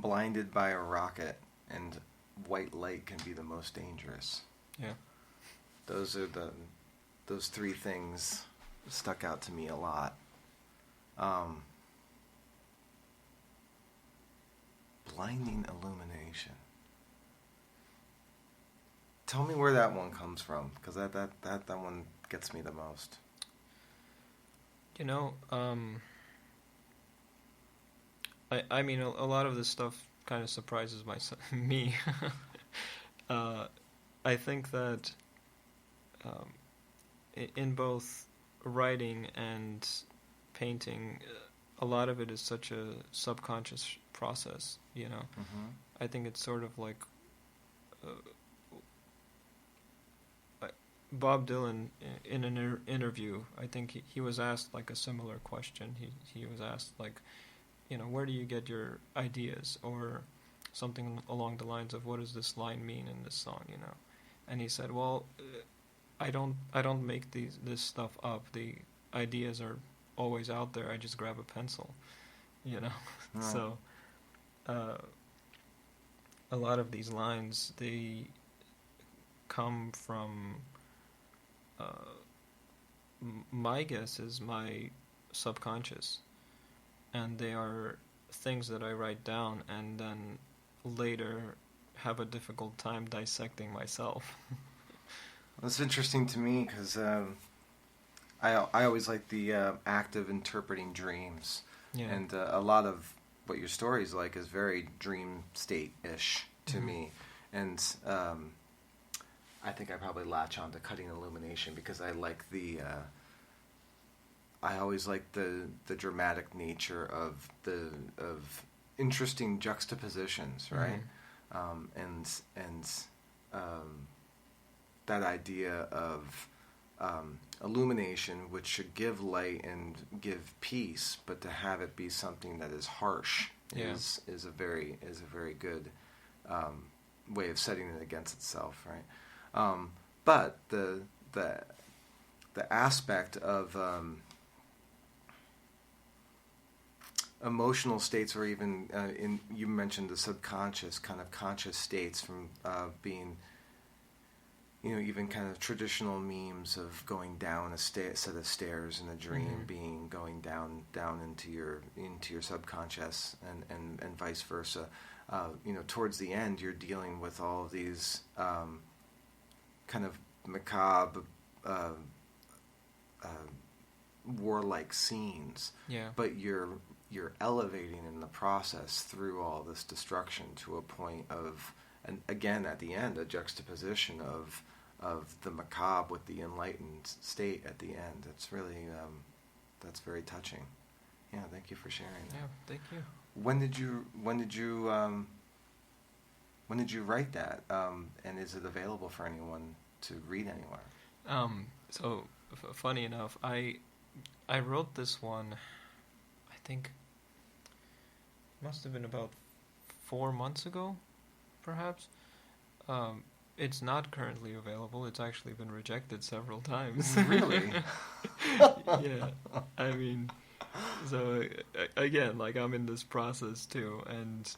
blinded by a rocket and white light can be the most dangerous. Yeah. Those three things stuck out to me a lot. Blinding illumination. Tell me where that one comes from, because that one gets me the most. You know, I mean, a lot of this stuff kind of surprises me. I think that in both writing and painting, a lot of it is such a subconscious process, you know. Mm-hmm. I think it's sort of like Bob Dylan in an interview, I think he was asked like a similar question. He was asked like, you know, where do you get your ideas, or something along the lines of, what does this line mean in this song, you know? And he said, well, I don't make this stuff up. The ideas are always out there. I just grab a pencil, you know. Right. So a lot of these lines, they come from my guess is my subconscious, and they are things that I write down and then later have a difficult time dissecting myself. That's interesting to me, because I always like the act of interpreting dreams. Yeah. And a lot of what your story's like is very dream state-ish to me. And I think I probably latch on to cutting illumination because I like I always like the dramatic nature of interesting juxtapositions, right? And that idea of illumination, which should give light and give peace, but to have it be something that is harsh is a very good way of setting it against itself, right? But the aspect of emotional states, or even you mentioned the subconscious, kind of conscious states from being, you know, even kind of traditional memes of going down a set of stairs in a dream, being going down into your subconscious, and vice versa. You know, towards the end, you're dealing with all of these kind of macabre, warlike scenes. Yeah. But you're elevating in the process through all this destruction to a point of, and again at the end, a juxtaposition of the macabre with the enlightened state at the end. It's really that's very touching. Yeah, thank you for sharing that. Yeah, thank you. When did you write that? And is it available for anyone to read anywhere? So funny enough, I wrote this one, I think must have been about 4 months ago, perhaps. It's not currently available. It's actually been rejected several times. Really? Yeah. I mean, so again, like, I'm in this process too, and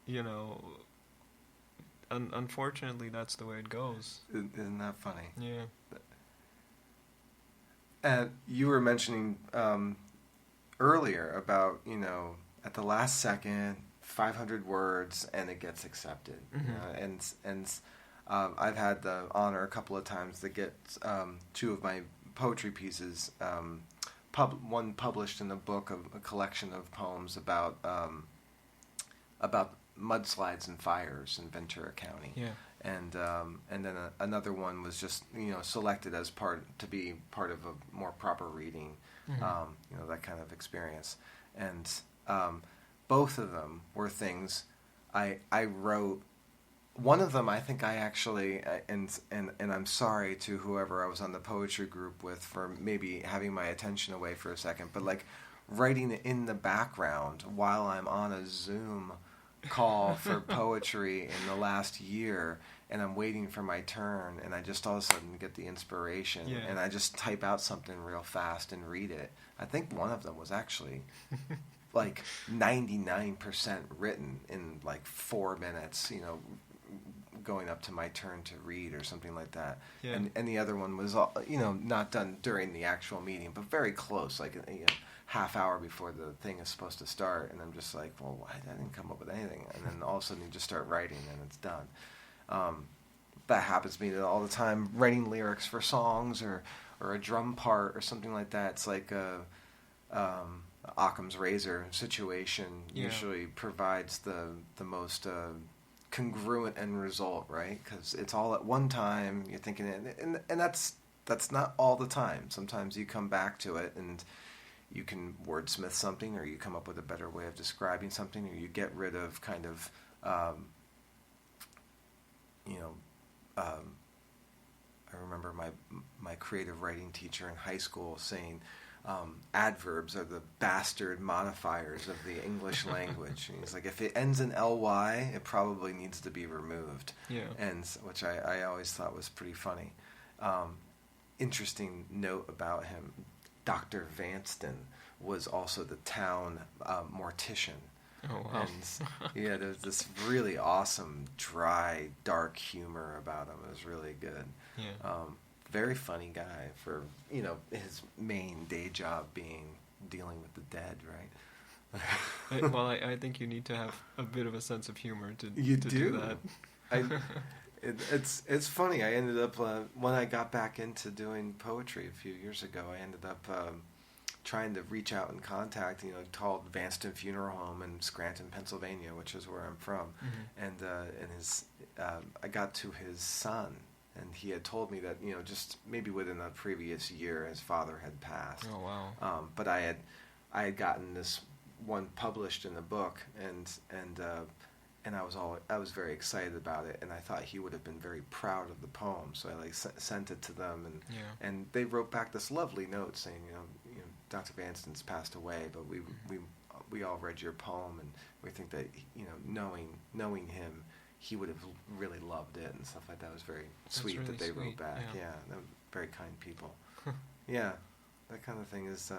you know, unfortunately, that's the way it goes. Isn't that funny? Yeah. You were mentioning earlier about, you know, at the last second, 500 words, and it gets accepted. Mm-hmm. And I've had the honor a couple of times to get 2 of my poetry pieces, one published in a book, of a collection of poems about mudslides and fires in Ventura County. Yeah. And then another one was just, you know, selected as to be part of a more proper reading, you know, that kind of experience. And both of them were things I wrote. One of them, I think I actually, and I'm sorry to whoever I was on the poetry group with for maybe having my attention away for a second, but like writing it in the background while I'm on a Zoom call for poetry in the last year, and I'm waiting for my turn, and I just all of a sudden get the inspiration, and I just type out something real fast and read it. I think one of them was actually like 99% written in like 4 minutes, going up to my turn to read or something like that. Yeah. And the other one was, not done during the actual meeting, but very close, like, half hour before the thing is supposed to start. And I'm just like, well, I didn't come up with anything. And then all of a sudden you just start writing and it's done. That happens to me all the time, writing lyrics for songs or a drum part or something like that. It's like Occam's razor situation usually provides the most congruent end result, right? Because it's all at one time. You're thinking, and that's not all the time. Sometimes you come back to it and you can wordsmith something, or you come up with a better way of describing something, or you get rid of kind of I remember my creative writing teacher in high school saying adverbs are the bastard modifiers of the English language. And he's like, if it ends in ly, it probably needs to be removed. Yeah. And which I always thought was pretty funny. Interesting note about him: Dr. Vanston was also the town mortician. Oh, wow. And there's this really awesome, dry, dark humor about him. It was really good. Yeah. Very funny guy for, his main day job being dealing with the dead, right? Well, I think you need to have a bit of a sense of humor to do that. It's funny. I ended up, when I got back into doing poetry a few years ago, I ended up trying to reach out and contact, called Vanston Funeral Home in Scranton, Pennsylvania, which is where I'm from. Mm-hmm. And I got to his son, and he had told me that, just maybe within the previous year, his father had passed. Oh, wow. But I had gotten this one published in a book, and I was very excited about it, and I thought he would have been very proud of the poem. So I sent it to them, and they wrote back this lovely note saying, Dr. Vanston's passed away, but we all read your poem, and we think that knowing him, he would have really loved it and stuff like that. It was very sweet really that they sweet, wrote back. yeah. They're very kind people. Yeah, that kind of thing is.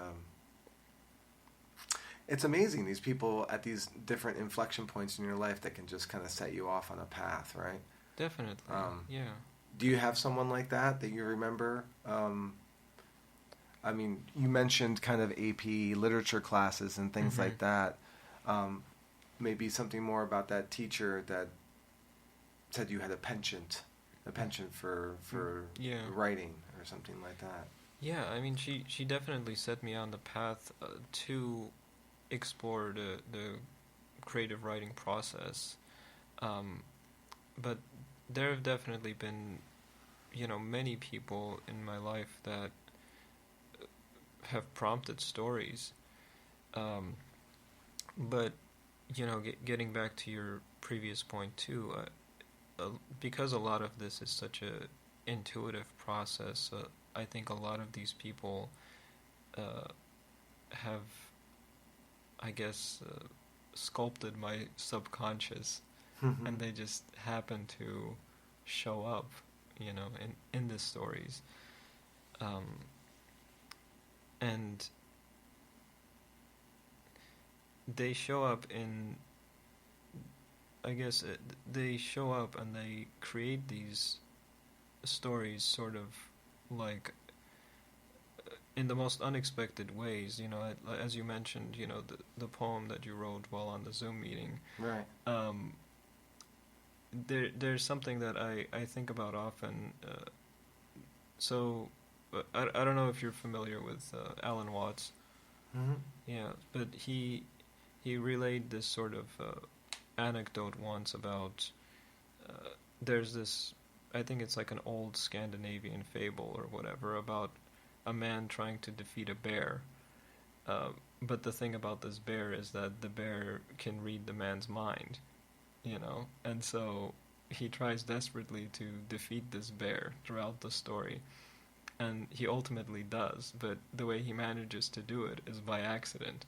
It's amazing, these people at these different inflection points in your life that can just kind of set you off on a path, right? Definitely. Yeah. Do you have someone like that you remember? I mean, you mentioned kind of AP literature classes and things Mm-hmm. like that. Maybe something more about that teacher that said you had a penchant for writing or something like that. Yeah, I mean, she definitely set me on the path to explore the creative writing process. But there have definitely been, many people in my life that have prompted stories. But, getting back to your previous point too, because a lot of this is such a intuitive process, I think a lot of these people have, I guess, sculpted my subconscious, and they just happen to show up, in the stories. And they show up they show up and they create these stories sort of like in the most unexpected ways, as you mentioned, the poem that you wrote while on the Zoom meeting. Right. There's something that I think about often. I don't know if you're familiar with Alan Watts. Mm-hmm. Yeah, but he relayed this sort of anecdote once about there's this, I think it's like an old Scandinavian fable or whatever, about a man trying to defeat a bear. But the thing about this bear is that the bear can read the man's mind, and so he tries desperately to defeat this bear throughout the story. And he ultimately does, but the way he manages to do it is by accident.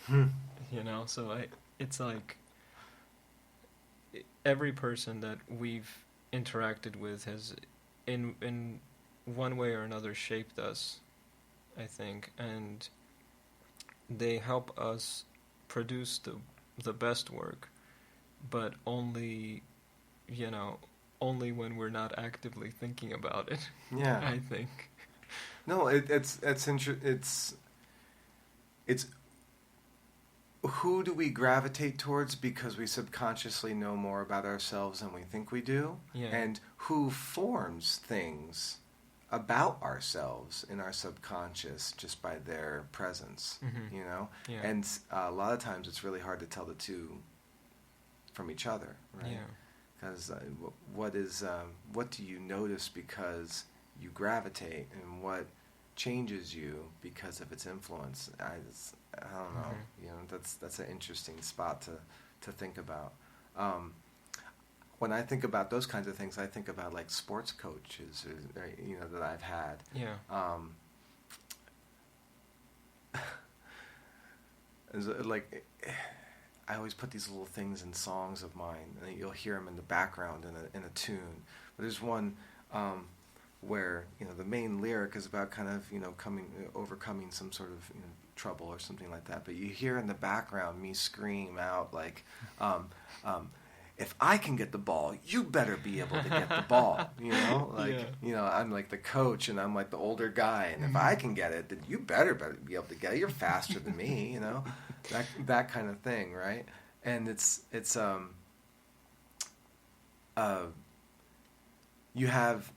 So it's like every person that we've interacted with has, in one way or another, shaped us, I think, and they help us produce the best work, but only, only when we're not actively thinking about it. Yeah. I think. No, it's who do we gravitate towards because we subconsciously know more about ourselves than we think we do? Yeah. And who forms things about ourselves in our subconscious just by their presence, Mm-hmm. Yeah. And a lot of times it's really hard to tell the two from each other, right? Yeah. Because what do you notice because you gravitate, and what changes you because of its influence? I don't know. Mm-hmm. That's an interesting spot to think about. When I think about those kinds of things, I think about like sports coaches, that I've had. Yeah. Like, I always put these little things in songs of mine, and you'll hear them in the background in a tune. But there's one where the main lyric is about kind of overcoming some sort of trouble or something like that. But you hear in the background me scream out like, if I can get the ball, you better be able to get the ball. I'm like the coach, and I'm like the older guy, and if I can get it, then you better be able to get it. You're faster than me, that kind of thing, right? And it's you have.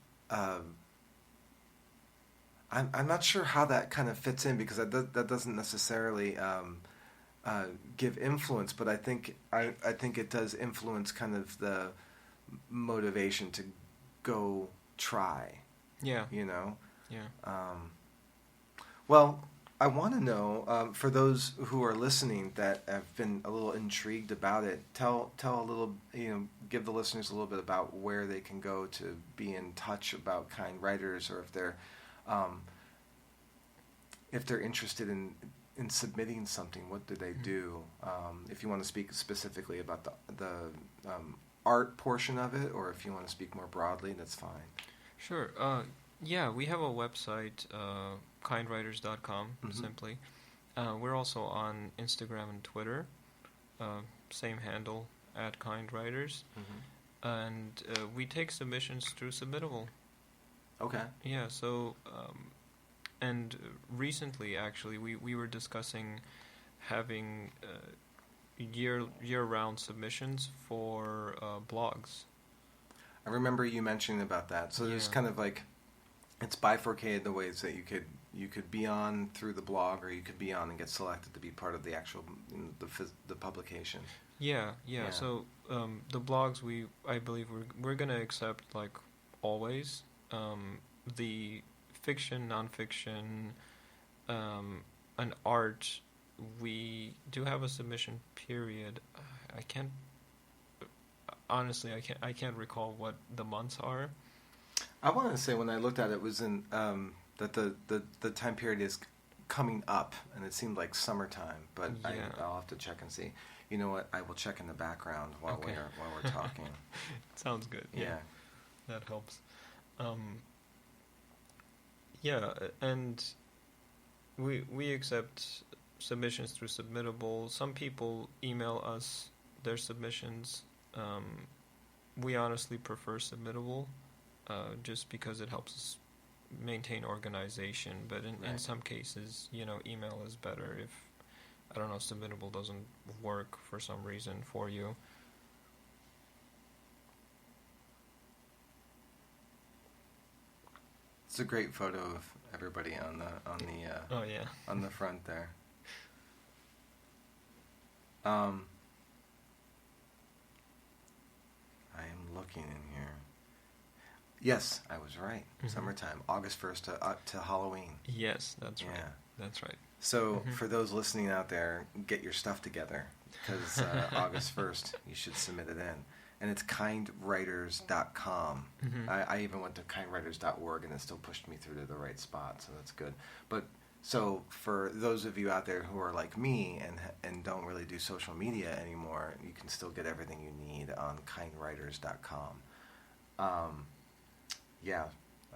I'm not sure how that kind of fits in, because that doesn't necessarily give influence, but I think it does influence kind of the motivation to go try. Yeah. Yeah. Well, I want to know, for those who are listening that have been a little intrigued about it, tell a little, give the listeners a little bit about where they can go to be in touch about Kind Writers, or if they're interested in submitting something, what do they do? If you want to speak specifically about the art portion of it, or if you want to speak more broadly, that's fine. Sure. Yeah, we have a website, kindwriters.com, Mm-hmm. simply. We're also on Instagram and Twitter, same handle, @kindwriters. Mm-hmm. And we take submissions through Submittable. Okay. Yeah, so... and recently, actually, we were discussing having year-round submissions for blogs. I remember you mentioning about that. So there's kind of like, it's bifurcated the ways that you could be on through the blog, or you could be on and get selected to be part of the actual the publication. Yeah. So the blogs, I believe we're gonna accept, like always, the fiction, nonfiction, and art. We do have a submission period. I can't recall what the months are. I want to say, when I looked at it, it was in that the time period is coming up, and it seemed like summertime. But Yeah. I'll have to check and see. You know what? I will check in the background while we're talking. Sounds good. Yeah. That helps. Yeah, and we accept submissions through Submittable. Some people email us their submissions. We honestly prefer Submittable, just because it helps us maintain organization. But in some cases, email is better if, I don't know, Submittable doesn't work for some reason for you. It's a great photo of everybody on the on the front there. I am looking in here. Yes, I was right. Mm-hmm. Summertime, August 1st to Halloween. Yes, that's right. Yeah. That's right. So for those listening out there, get your stuff together, because August 1st, you should submit it in. And it's kindwriters.com. Mm-hmm. I even went to kindwriters.org, and it still pushed me through to the right spot, so that's good. But so for those of you out there who are like me and don't really do social media anymore, you can still get everything you need on kindwriters.com.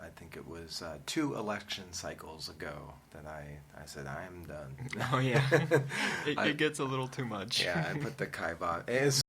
I think it was 2 election cycles ago that I said, I am done. Oh, yeah. It gets a little too much. Yeah, I put the kibosh.